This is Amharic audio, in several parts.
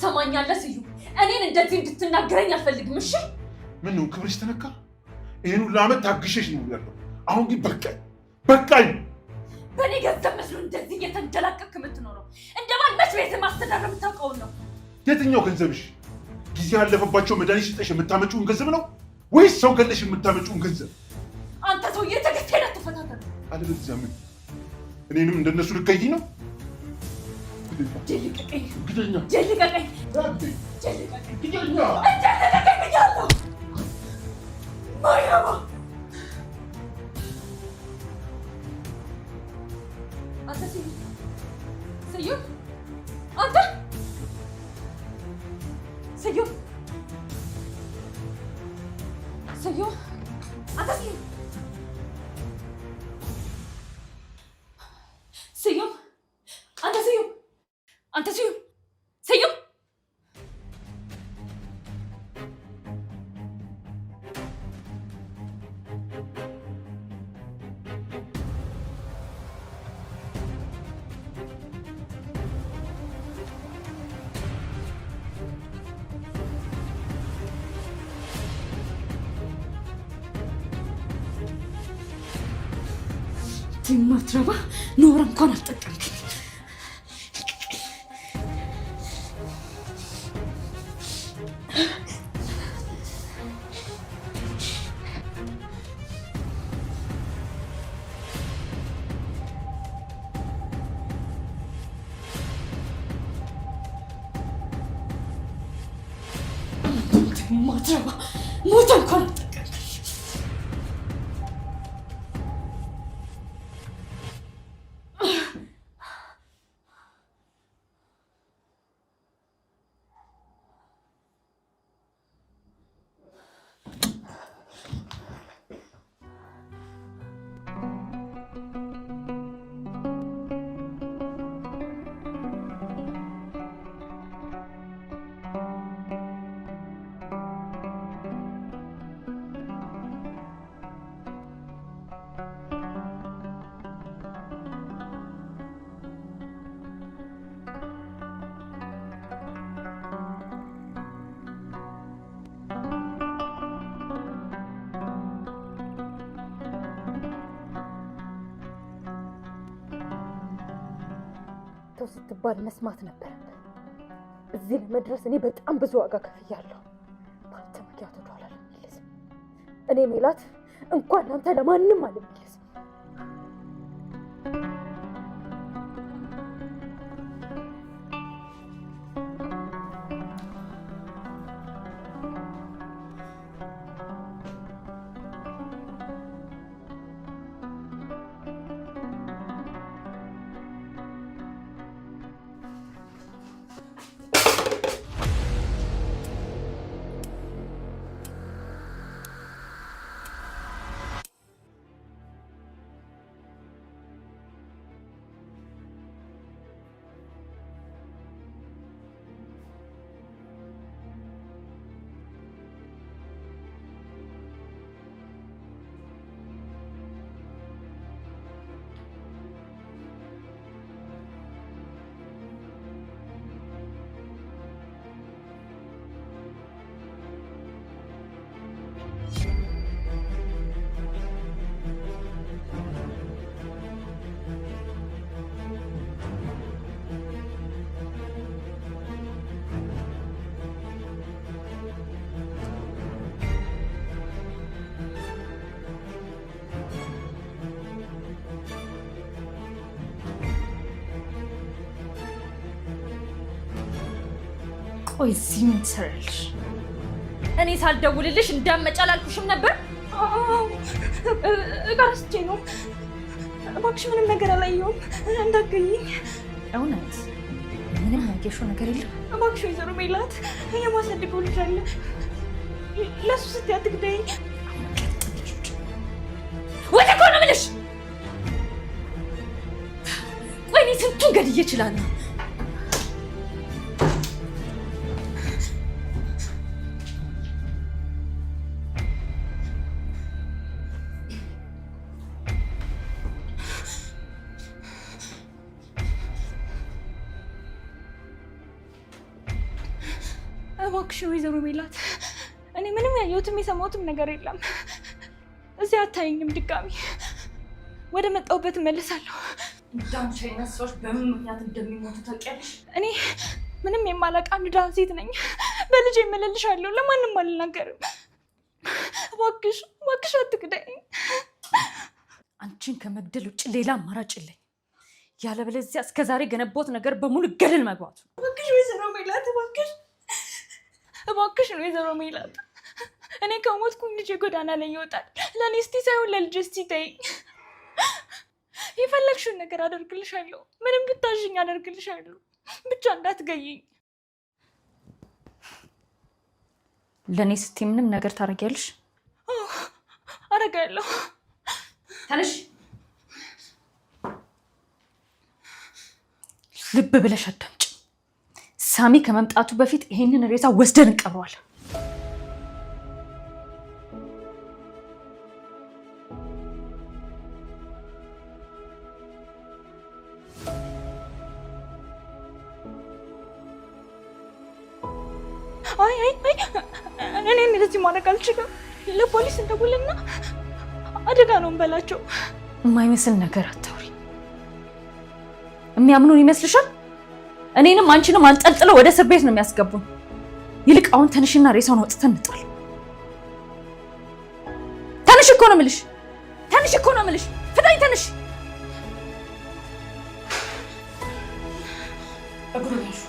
ትሰማኛለህ ስዩ? እኔን እንደዚህ እንድትናገረኝ አልፈልግም። እሺ? ምን ነው ክብርሽ ተነካ? ይሄን ሁሉ ዓመት ታግሼሽ ነው ያለው። አሁን ግን በቃኝ። በእኔ ገንዘብ መስሎ እንደዚህ እየተንደላቀቅክ የምትኖረው እንደማን መች ቤት ማስተዳደር የምታውቀውን ነው? የትኛው ገንዘብሽ? ጊዜ ያለፈባቸው መድኃኒት ሽጠሽ የምታመጪውን ገንዘብ ነው ወይስ ሰው ገለሽ የምታመጪውን ገንዘብ? አንተ ሰውዬ ትዕግስቴን አትፈታተን። አለበለዚያ ምን እኔንም እንደነሱ ልትከይኝ ነው? ጀልቀቀኝ ማይረባ አንተ ስዩ አንተ ስዩ አንተ ስዩ ማትረባ ኖር እንኳን አልጠቀምክም። ማትረባ ሞት እንኳን አልጠቀምክም። ስትባል መስማት ነበረብህ። እዚህ ለመድረስ እኔ በጣም ብዙ ዋጋ ከፍያለሁ። በአንተ ምክንያት ወደኋላ አልመለስም። እኔ ሜላት እንኳን አንተ ለማንም አልመለስም። ቆይ እዚህ ምን ትሰሪያለሽ? እኔ ሳልደውልልሽ እንዳትመጪ አላልኩሽም ነበር? እቃ ረስቼ ነው። እባክሽ ምንም ነገር አላየሁም፣ እንዳትገይኝ። እውነት ምንም ያየሽው ነገር የለም? እባክሽ ወይዘሮ ሜላት የማሳድገው ልጅ አለ፣ ለእሱ ስትይ አትግደይኝ። ወደ እኮ ነው የምልሽ። ቆይ እኔ ስንቱን ገድዬ እችላለሁ። እባክሽ ወይዘሮ ሜላት፣ እኔ ምንም ያየሁትም የሰማሁትም ነገር የለም። እዚህ አታይኝም ድጋሚ። ወደ መጣሁበት እመለሳለሁ። እንዳንቺ አይነት ሰዎች በምን ምክንያት እንደሚሞቱ ታውቂያለሽ? እኔ ምንም የማላውቅ አንድ ድሃ ሴት ነኝ። በልጄ እመለልሻለሁ። ለማንም አልናገርም። እባክሽ እባክሽ አትግደኝ። አንቺን ከመግደል ውጭ ሌላ አማራጭ የለኝ። ያለበለዚያ እስከዛሬ ገነባሁት ነገር በሙሉ ገደል መግባቱ። እባክሽ ወይዘሮ ሜላት፣ እባክሽ እባክሽ ነው ወይዘሮ ሜላት። እኔ ከሞትኩኝ ልጄ ጎዳና ላይ ይወጣል። ለእኔ እስቲ ሳይሆን ለልጄ እስቲ ተይኝ። የፈለግሽውን ነገር አደርግልሻለሁ። ምንም ብታዥኝ አደርግልሻለሁ። ብቻ እንዳትገይኝ። ለእኔ ስትይ ምንም ነገር ታደርጊያለሽ? አደርጋለሁ። ተነሽ። ልብ ብለሽ አዳምጪ። ሳሚ ከመምጣቱ በፊት ይሄንን ሬሳ ወስደን እንቀብረዋለን። አይ እኔ እንደዚህ ማድረግ አልችልም። ለፖሊስ እንደውልና አደጋ ነው እንበላቸው። የማይመስል ነገር አታውሪ። የሚያምኑን ይመስልሻል? እኔንም አንቺንም አንጠልጥለው ወደ እስር ቤት ነው የሚያስገቡን። ይልቅ አሁን ተንሽና ሬሳውን ወጥተን እንጣል። ተንሽ እኮ ነው የምልሽ። ተንሽ እኮ ነው የምልሽ። ፍዳኝ፣ ተንሽ። እግሩን ያዙ።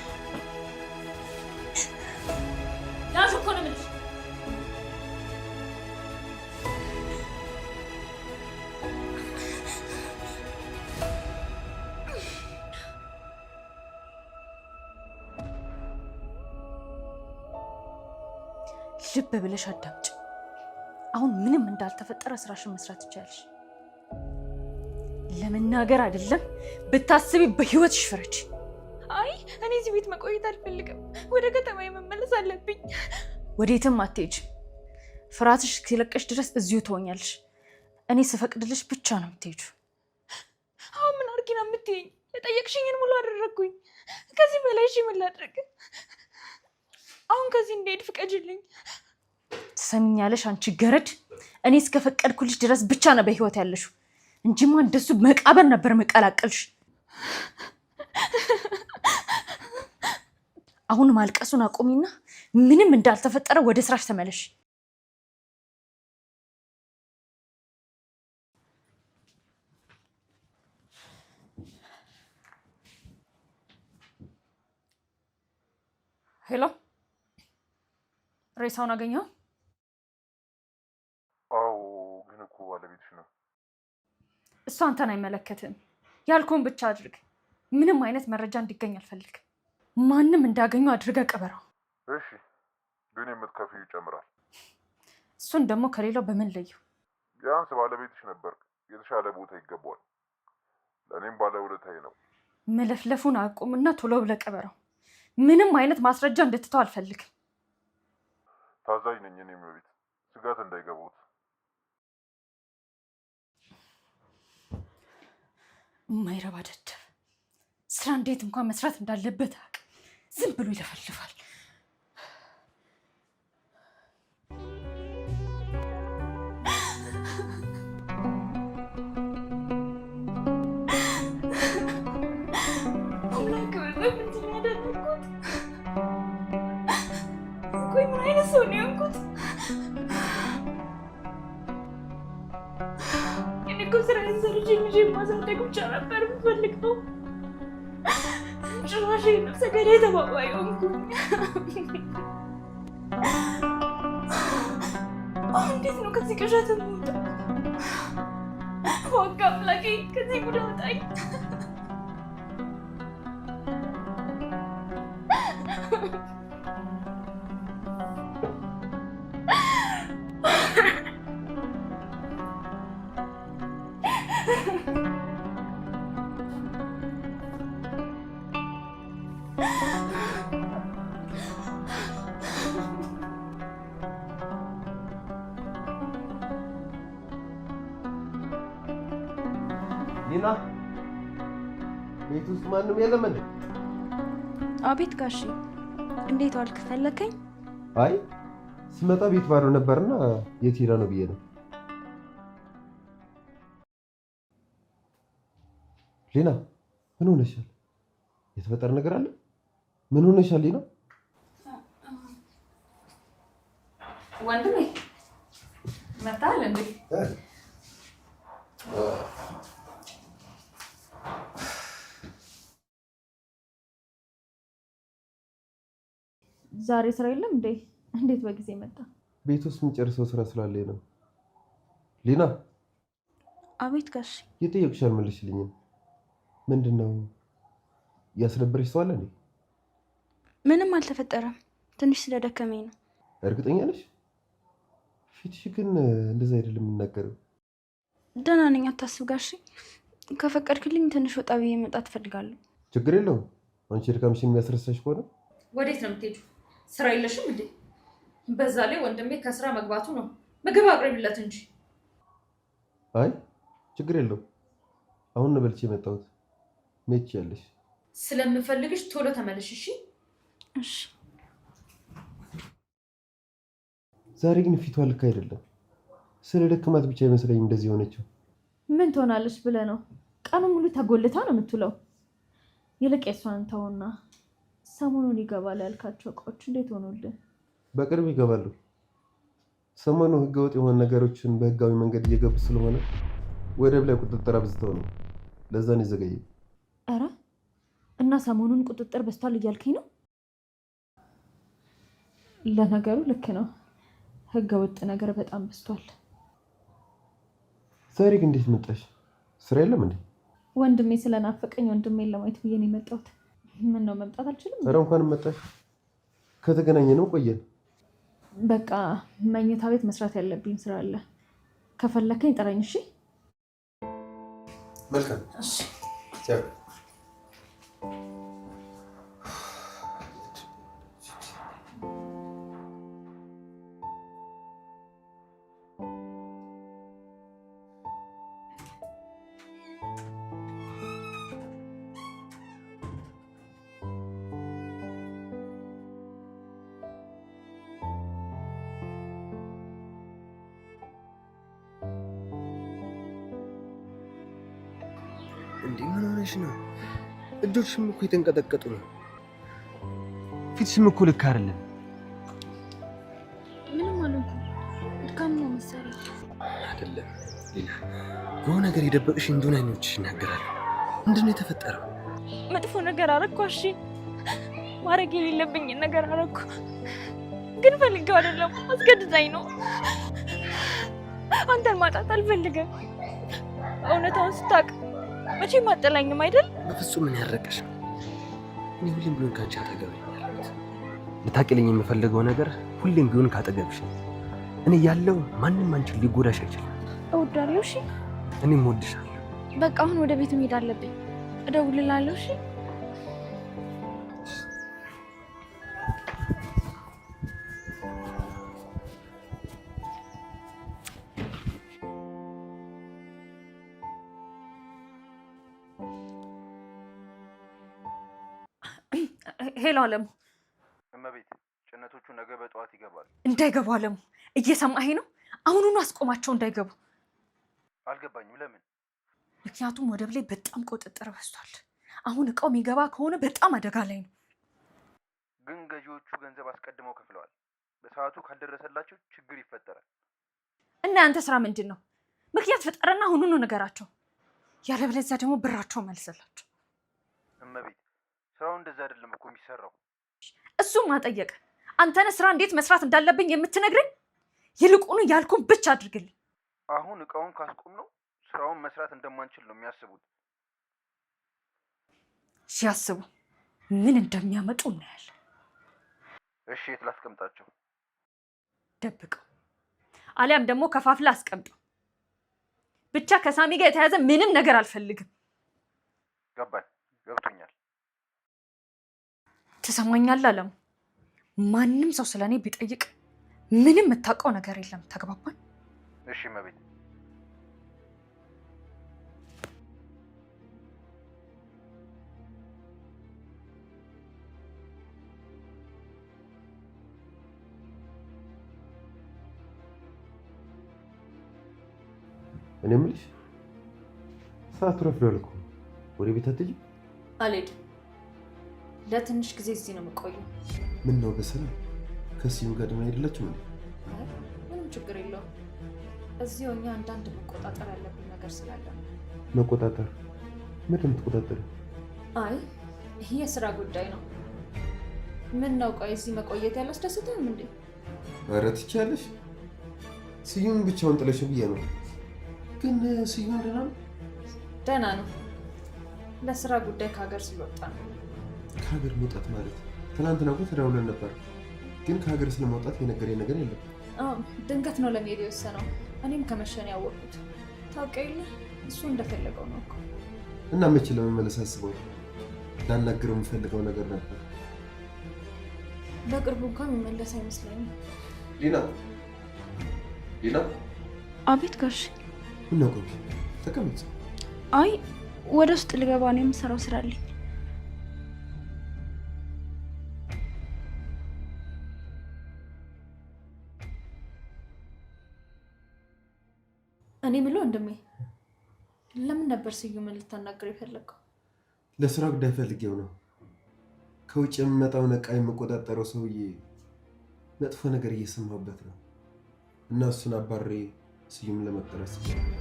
ያዙ እኮ ነው የምልሽ። ልብ ብለሽ አዳምጪ። አሁን ምንም እንዳልተፈጠረ ስራሽን መስራት ትችያለሽ። ለመናገር አይደለም ብታስቢ በህይወትሽ ፍረጂ። አይ እኔ እዚህ ቤት መቆየት አልፈልግም። ወደ ከተማዬ መመለስ አለብኝ። ወዴትም አትሄጂም። ፍርሃትሽ እስኪለቀሽ ድረስ እዚሁ ትሆኛለሽ። እኔ ስፈቅድልሽ ብቻ ነው የምትሄጂው። አሁን ምን አድርጊ ነው የምትይኝ? የጠየቅሽኝን ሙሉ አደረግኩኝ። ከዚህ በላይ እሺ ምን ላድርግ? አሁን ከዚህ እንድሄድ ፍቀጅልኝ። ትሰሚኛለሽ አንቺ ገረድ፣ እኔ እስከፈቀድኩልሽ ድረስ ብቻ ነው በህይወት ያለሽው እንጂማ እንደሱ መቃብር ነበር መቀላቀልሽ። አሁን ማልቀሱን አቁሚና ምንም እንዳልተፈጠረ ወደ ስራሽ ተመለሽ። ሄሎ፣ ሬሳውን አገኘው? አዎ፣ ግን እኮ ባለቤትሽ ነው። እሱ አንተን አይመለከትም። ያልኩህን ብቻ አድርግ። ምንም አይነት መረጃ እንዲገኝ አልፈልግም። ማንም እንዳገኙ አድርገህ ቀበረው። እሺ፣ ግን የምትከፍይው ይጨምራል። እሱን ደግሞ ከሌላው በምን ለየው? ቢያንስ ባለቤትሽ ነበር፣ የተሻለ ቦታ ይገባዋል። ለእኔም ባለውለታዬ ነው። መለፍለፉን አቁምና ቶሎ ብለህ ቀበረው። ምንም አይነት ማስረጃ እንድትተው አልፈልግም። ታዛዥ ነኝ። እኔም ቤት ስጋት እንዳይገቡት። የማይረባ ደደብ ስራ እንዴት እንኳን መስራት እንዳለበት አያውቅም። ዝም ብሎ ይለፈልፋል። ምን አይነት ሰው ነው ያንኩት? እኔ እኮ ስራዬን ሰርቼ ልጄ ማሳደግ ብቻ ነበር የምፈልገው። ጭራሽ ነፍሰ ገዳይ ተባባሪ ሆንኩኝ። አሁን እንዴት ነው ከዚህ ቅዠት የምወጣው? ዋጋ አምላኬ ከዚህ ጉድ አውጣኝ። ሊና፣ ቤት ውስጥ ማንም የለም እንዴ? አቤት ጋሼ፣ እንዴት ዋልክ? ፈለከኝ? አይ ስመጣ ቤት ባዶ ነበርና የት ሄዳ ነው ብዬ ነው። ሊና ምን ሆነሻል? የተፈጠረ ነገር አለ? ምን ሆነሻል ሊና? ወንድሜ መጣል እንዴ? ዛሬ ስራ የለም እንዴ? እንዴት በጊዜ መጣ? ቤት ውስጥ የምጨርሰው ስራ ስላለኝ ነው። ሊና። አቤት ጋሽ። የጠየቅሽ አልመለስሽልኝም። ምንድነው ያስደበረሽ ሰው አለ እንዴ? ምንም አልተፈጠረም። ትንሽ ስለደከመኝ ነው። እርግጠኛ ነሽ? ፊትሽ ግን እንደዛ አይደለም የምናገረው። ደህና ነኝ፣ አታስብ ጋሽ። ከፈቀድክልኝ ትንሽ ወጣ ብዬ መጣት እፈልጋለሁ። ችግር የለውም። አንቺ ድካምሽን የሚያስረሳሽ ከሆነ። ወዴት ነው የምትሄጂው? ስራ የለሽም እንዴ? በዛ ላይ ወንድሜ ከስራ መግባቱ ነው። ምግብ አቅርቢለት እንጂ። አይ ችግር የለውም። አሁን ነው በልቼ የመጣሁት። መች ያለሽ ስለምፈልግሽ ቶሎ ተመለሽ። እሺ እሺ። ዛሬ ግን ፊቷ ልክ አይደለም። ስለ ደከማት ብቻ ይመስለኝ እንደዚህ ሆነችው። ምን ትሆናለች ብለህ ነው? ቀኑ ሙሉ ተጎልታ ነው የምትውለው። ይልቅ የሷን ተውና ሰሞኑን ይገባል ያልካቸው እቃዎች እንዴት ሆኑልን? በቅርብ ይገባሉ። ሰሞኑ ህገወጥ የሆኑ ነገሮችን በህጋዊ መንገድ እየገቡ ስለሆነ ወደብ ላይ ቁጥጥር አብዝተው ነው። ለዛ ነው የዘገየው። ኧረ እና ሰሞኑን ቁጥጥር በዝቷል እያልከኝ ነው? ለነገሩ ልክ ነው። ህገወጥ ነገር በጣም በዝቷል። ዛሬ ግን እንዴት መጣሽ? ስራ የለም እንዴ? ወንድሜ ስለናፈቀኝ ወንድሜን ለማየት ብዬ ነው የመጣሁት። ምን ነው መምጣት አልችልም? ኧረ እንኳን መጣሽ። ከተገናኘንም ቆየን። በቃ መኝታ ቤት መስራት ያለብኝ ስራ አለ። ከፈለከኝ ጥራኝ። እሺ መልካም። እሺ እንዴ ምን ሆነሽ ነው? እጆችሽም እኮ የተንቀጠቀጡ ነው። ፊትሽም እኮ ልክ አይደለም። ምንም አልሆንኩም። ድካም ነው መሰለኝ። አይደለም ሊና፣ የሆነ ነገር የደበቅሽ እንደሆነ አይኖችሽ ይናገራሉ። ምንድን ነው የተፈጠረው? መጥፎ ነገር አደረኩ። እሺ ማድረግ የሌለብኝ ነገር አደረኩ፣ ግን ፈልጌው አይደለም፣ አስገድዳኝ ነው። አንተን ማጣት አልፈልግም። እውነታውን ስታውቅ መቼም አጠላኝም አይደል? በፍጹም ምን ያረቀሽ ነው? እኔ ሁሌም ቢሆን ካንቺ አጠገብ ነኝ ያለሁት። ልታቂልኝ የምፈልገው ነገር ሁሌም ቢሆን ካጠገብሽ ነው። እኔ ያለው ማንም አንቺን ሊጎዳሽ አይችልም። እወዳለሁ። እሺ እኔም እወድሻለሁ። በቃ አሁን ወደ ቤት መሄድ አለብኝ። እደውልልሃለሁ። እሺ ሄሎ አለሙ። እመቤት፣ ጭነቶቹ ነገ በጠዋት ይገባሉ። እንዳይገቡ አለሙ፣ እየሰማኸኝ ነው? አሁኑኑ አስቆማቸው እንዳይገቡ። አልገባኝም። ለምን? ምክንያቱም ወደብ ላይ በጣም ቁጥጥር በዝቷል። አሁን እቃው የሚገባ ከሆነ በጣም አደጋ ላይ ነው። ግን ገዢዎቹ ገንዘብ አስቀድመው ከፍለዋል። በሰዓቱ ካልደረሰላቸው ችግር ይፈጠራል። እና ያንተ ስራ ምንድን ነው? ምክንያት ፍጠርና አሁኑኑ ነገራቸው። ያለበለዚያ ደግሞ ብራቸው መልስላቸው። እመቤት፣ ስራው እንደዛ አይደለም እኮ የሚሰራው። እሱም ማጠየቅ አንተነ ስራ እንዴት መስራት እንዳለብኝ የምትነግረኝ? ይልቁኑ ያልኩን ብቻ አድርግልኝ። አሁን እቃውን ካስቆም ነው ስራውን መስራት እንደማንችል ነው የሚያስቡት። ሲያስቡ ምን እንደሚያመጡ እናያለን። እሺ፣ የት ላስቀምጣቸው? ደብቀው አሊያም ደግሞ ከፋፍላ አስቀምጠው። ብቻ ከሳሚ ጋር የተያዘ ምንም ነገር አልፈልግም። ገባኝ፣ ገብቶኛል። ትሰማኛለህ አለሙ? ማንም ሰው ስለኔ ቢጠይቅ ምንም የምታውቀው ነገር የለም። ተግባባን? እሺ እመቤት። እኔ የምልሽ ሰዓቱ ረፍዷል እኮ ወደ ቤት አትሄጂም? አልሄድም። ለትንሽ ጊዜ እዚህ ነው የምቆየው። ምን ነው በስራ ከስዩም ጋር ደህና አይደላችሁም? ምንም ችግር የለውም። እዚህ ሆኜ አንዳንድ መቆጣጠር ያለብኝ ነገር ስላለ ነው። መቆጣጠር? ምንድን ነው የምትቆጣጠሪው? አይ ይሄ የስራ ጉዳይ ነው። ምን ነው ቆይ እዚህ መቆየት ያላስደስትም እንዴ? ኧረ ትችያለሽ። ስዩም ብቻውን ጥለሽ ብዬ ነው። ግን ስዩም ደህና ነው? ደህና ነው። ለስራ ጉዳይ ከሀገር ስለወጣ ነው። ከሀገር መውጣት ማለት? ትናንትና እኮ ተደውለን ነበር፣ ግን ከሀገር ስለመውጣት የነገረኝ ነገር የለም። ድንገት ነው ለመሄድ የወሰነው። እኔም ከመሸን ያወቅሁት። ታውቂው የለ እሱ እንደፈለገው ነው እኮ። እና መቼ ለመመለስ አስበው? ላናግረው የምፈልገው ነገር ነበር። በቅርቡ እንኳን የሚመለስ አይመስለኝም። ሊና። አቤት ጋሽ። ምን ነው ቆይ ተቀመጭ። አይ ወደ ውስጥ ልገባ ነው፣ የምሰራው ስራ አለኝ። እኔ የምለው ወንድሜ ለምን ነበር ስዩምን ልታናገር የፈለግከው? ለስራ ጉዳይ ፈልጌው ነው። ከውጭ የሚመጣውን ዕቃ የምቆጣጠረው ሰውዬ መጥፎ ነገር እየሰማሁበት ነው እና እሱን አባሬ ስዩምን ለመቅጠር አስቤያለሁ።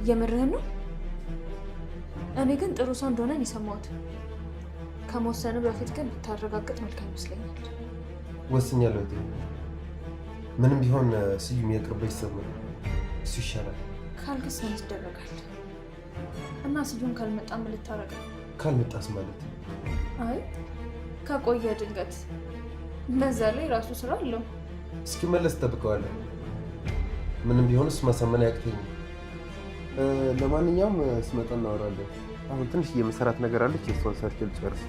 የምርህን ነው? እኔ ግን ጥሩ ሰው እንደሆነ የሰማሁት። ከመወሰኑ በፊት ግን ብታረጋግጥ መልካም ይመስለኛል። ወስኛለሁ። ምንም ቢሆን ስዩም የቅርብ ቤተሰብ ነው። እሱ ይሻላል። ካልክስ ምን ይደረጋል? እና ስዩም ካልመጣ ምን ልታረግ? ካልመጣስ ማለት? አይ ከቆየ ድንገት፣ በዛ ላይ ራሱ ስራ አለው። እስኪመለስ እጠብቀዋለሁ። ምንም ቢሆን እሱ ማሳመን አያቅተኝም። ለማንኛውም ስመጣ እናወራለን። አሁን ትንሽ የመሰራት ነገር አለች፣ የእሷን ሰርቼ ልጨርስ።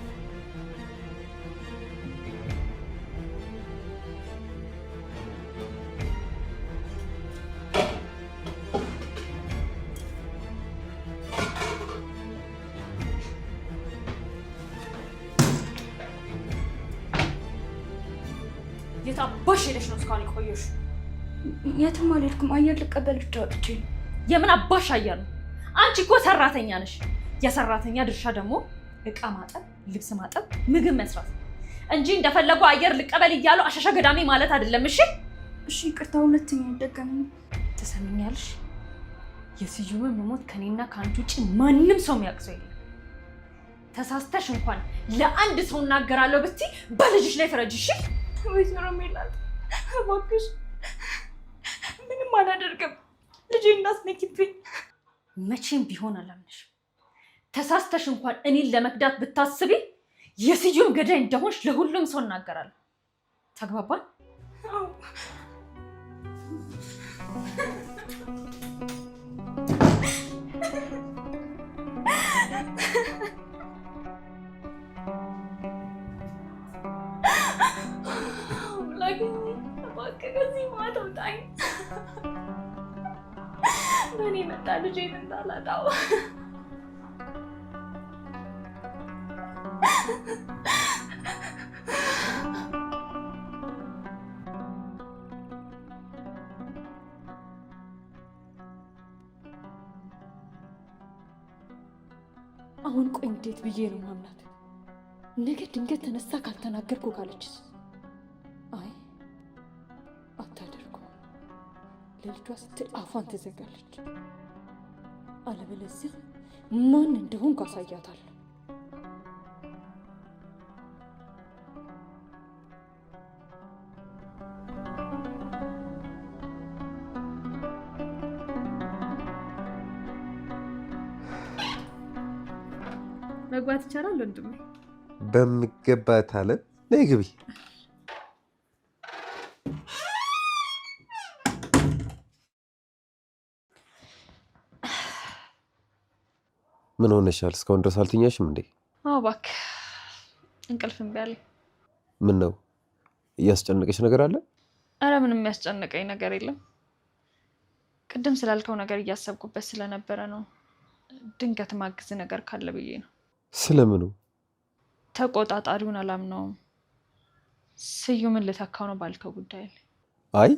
የት አባሽ ሄደሽ ነው እስካሁን የቆየሽ? የትም አልሄድኩም። አየር ልቀበል ብቻ ወጥቼ። የምን አባሽ አየር ነው? አንቺ እኮ ሰራተኛ ነሽ። የሰራተኛ ድርሻ ደግሞ እቃ ማጠብ፣ ልብስ ማጠብ፣ ምግብ መስራት እንጂ እንደፈለጉ አየር ልቀበል እያሉ አሻሻ ገዳሜ ማለት አይደለም። እሺ እሺ፣ ይቅርታ። ሁለተኛ አይደገምም። ትሰምኛለሽ? የስዩምን መሞት ከኔና ከአንቺ ውጭ ማንም ሰው የሚያውቅ የለም። ተሳስተሽ እንኳን ለአንድ ሰው እናገራለሁ ብትይ በልጅሽ ላይ ፍረጅ። እሺ ወይዘሮ ሜላት እባክሽ፣ ምንም አላደርግም። ልጄ እንዳስነኪብኝ መቼም ቢሆን አላምንሽም። ተሳስተሽ እንኳን እኔን ለመክዳት ብታስቢ የስዩም ገዳይ እንደሆንሽ ለሁሉም ሰው እናገራለሁ። ተግባባን? ከዚህ ማታ ውጣኝ። በእኔ መጣ ልጄን እንዳላጣው። አሁን ቆይ እንዴት ብዬ ነው ማምናት? ነገ ድንገት ተነሳ ካልተናገርኩ ካለችስ? አይ አታደርጉ። ለልጇ ስትል አፏን ትዘጋለች። አለበለዚያ ማን እንደሆንኩ አሳያታለሁ። መግባት ይቻላል ወንድሜ? በሚገባ ታለ። ነይ ግቢ። ምን ሆነሻል? እስካሁን ድረስ አልተኛሽም እንዴ? አዎ እባክህ እንቅልፍ እምቢ አለኝ። ምን ነው እያስጨነቀሽ ነገር አለ? አረ ምንም የሚያስጨንቀኝ ነገር የለም። ቅድም ስላልከው ነገር እያሰብኩበት ስለነበረ ነው። ድንገት ማግዝ ነገር ካለ ብዬ ነው። ስለምኑ? ተቆጣጣሪውን አላምነውም። ስዩምን ልተካው ነው ባልከው ጉዳይ ላይ። አይ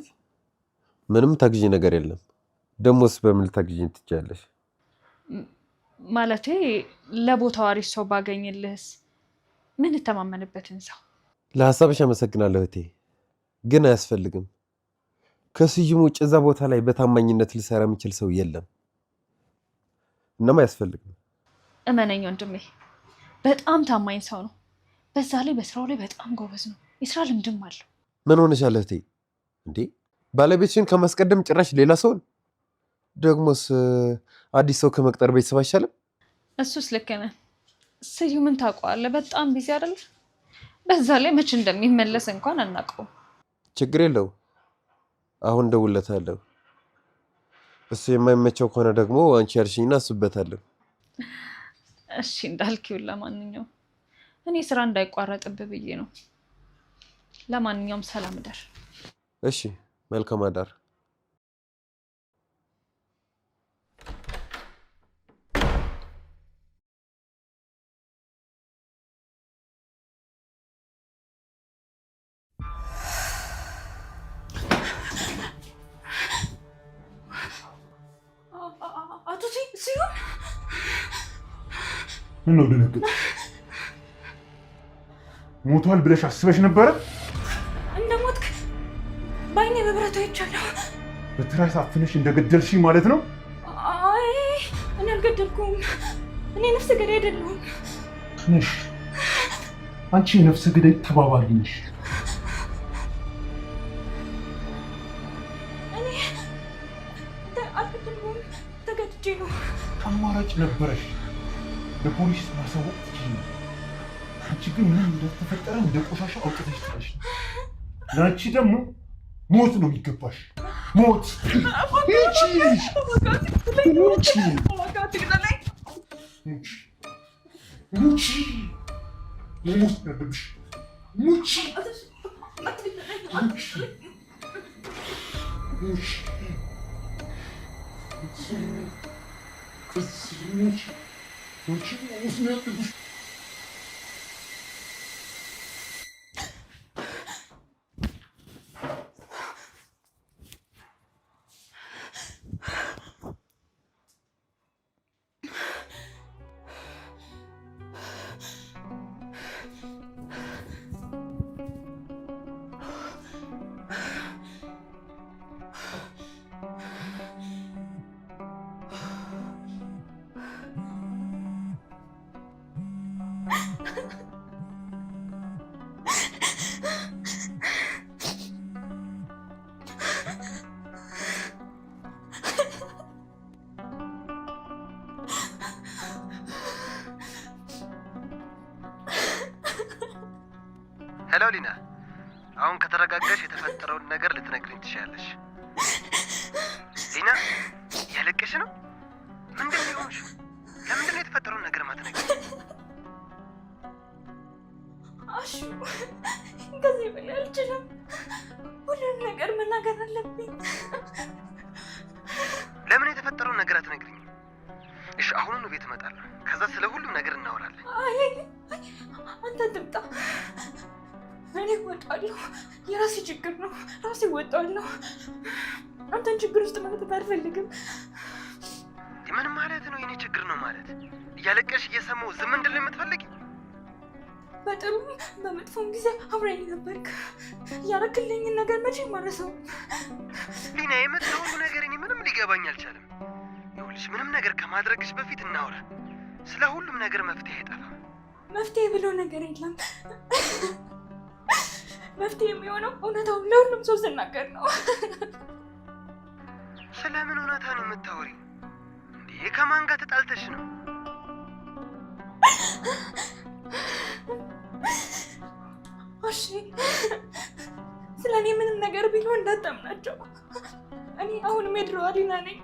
ምንም ታግዢ ነገር የለም። ደሞስ በምን ታግዢኝ ትችያለሽ? ማለቴ ለቦታው አሪፍ ሰው ባገኝልህስ? ምን ተማመንበትን ሰው? ለሐሳብሽ አመሰግናለሁ እህቴ፣ ግን አያስፈልግም። ከስዩም ውጭ እዛ ቦታ ላይ በታማኝነት ሊሰራ የሚችል ሰው የለም። እናም አያስፈልግም። እመነኝ ወንድሜ፣ በጣም ታማኝ ሰው ነው። በዛ ላይ በስራው ላይ በጣም ጎበዝ ነው። የስራ ልምድም አለው። ምን ሆነሻል እህቴ? እንዴ ባለቤትሽን ከማስቀደም ጭራሽ ሌላ ሰውን? ደግሞስ አዲስ ሰው ከመቅጠር ቤተሰብ አይሻልም? እሱስ ልክ ነህ። ስዩምን ታውቀዋለህ? በጣም ቢዚ አይደል? በዛ ላይ መቼ እንደሚመለስ እንኳን አናውቀውም። ችግር የለው፣ አሁን ደውለታለሁ። እሱ የማይመቸው ከሆነ ደግሞ አንቺ ያልሽኝና አስብበታለሁ። እሺ እንዳልኪው። ለማንኛውም እኔ ስራ እንዳይቋረጥብህ ብዬ ነው። ለማንኛውም ሰላም እደር። እሺ መልካም አዳር። አቶ ስዩም ምን ነው ደነገጥሽ? ሞቷል ብለሽ አስበሽ ነበረ? እንደሞትክ በዓይኔ በብረቱ አይቻለሁ። በትራስ አፍነሽ እንደገደልሽኝ ማለት ነው? አይ እኔ አልገደልኩም። እኔ ነፍሰ ገዳይ አይደለሁም። ነሽ። አንቺ የነፍሰ ገዳይ ተባባሪ ነሽ። እኔ አልገደልኩም፣ ተገድጄ ነው። አማራጭ ነበረሽ፣ ለፖሊስ ማሳወቅ ትችይ ነው። አንቺ ግን ምንም እንደተፈጠረ እንደ ቆሻሻ አውጥተሽ ጥለሽ ነው። ለአንቺ ደግሞ ሞት ነው የሚገባሽ። ሞት ሙቺ ሙቺ ሞት ያለብሽ ሙቺ ሄሎ ሊና፣ አሁን ከተረጋጋሽ የተፈጠረውን ነገር ልትነግሪኝ ትችያለሽ። ሊና ያለቀሽ ነው? ምንድን ነው የሆንሽው? ለምንድን ነው የተፈጠረውን ነገር ማትነግሪኝ? አሹ ከዚህ በላይ አልችልም። ሁሉንም ነገር መናገር አለብኝ። ለምን የተፈጠረውን ነገር አትነግሪኝም? እሺ አሁኑኑ ቤት እመጣለሁ። ከዛ ስለ ሁሉም ነገር እናወራለን። አይ አንተ ትምጣ፣ እኔ እወጣለሁ። የራሴ ችግር ነው፣ ራሴ እወጣለሁ። አንተን ችግር ውስጥ መክተት አልፈልግም። ምን ማለት ነው? የኔ ችግር ነው ማለት? እያለቀሽ እየሰማሁ ዝም እንድል የምትፈልጊ? በጥሩም በመጥፎም ጊዜ አብረኝ ነበርክ። ያረክልኝን ነገር መቼም አልረሳውም። ሊና፣ የምትለው ሁሉ ነገር እኔ ምንም ሊገባኝ አልቻለም። ይኸውልሽ ምንም ነገር ከማድረግሽ በፊት እናውራ። ስለ ሁሉም ነገር መፍትሄ አይጠፋም። መፍትሄ ብሎ ነገር የለም። መፍትሄ የሚሆነው እውነታውን ለሁሉም ሰው ስናገር ነው። ስለምን እውነታ ነው የምታወሪው? እንዴ ከማን ጋር ተጣልተሽ ነው? እሺ ስለ እኔ ምንም ነገር ቢሉ እንዳታምናቸው። እኔ አሁንም የድሮዋ ሊና ነኝ።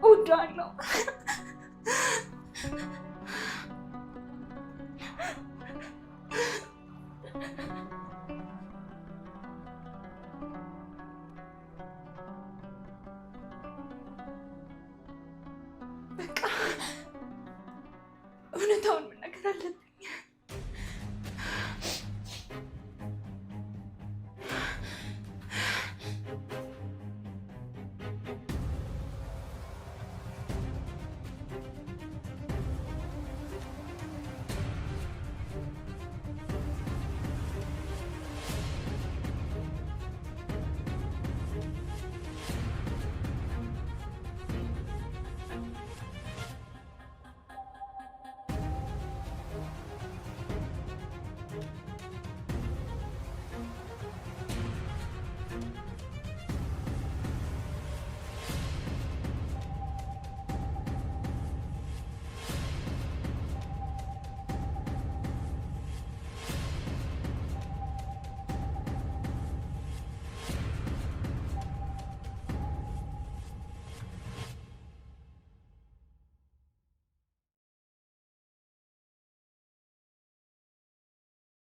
እወዳለሁ። በቃ እውነታውን መናገር አለብኝ።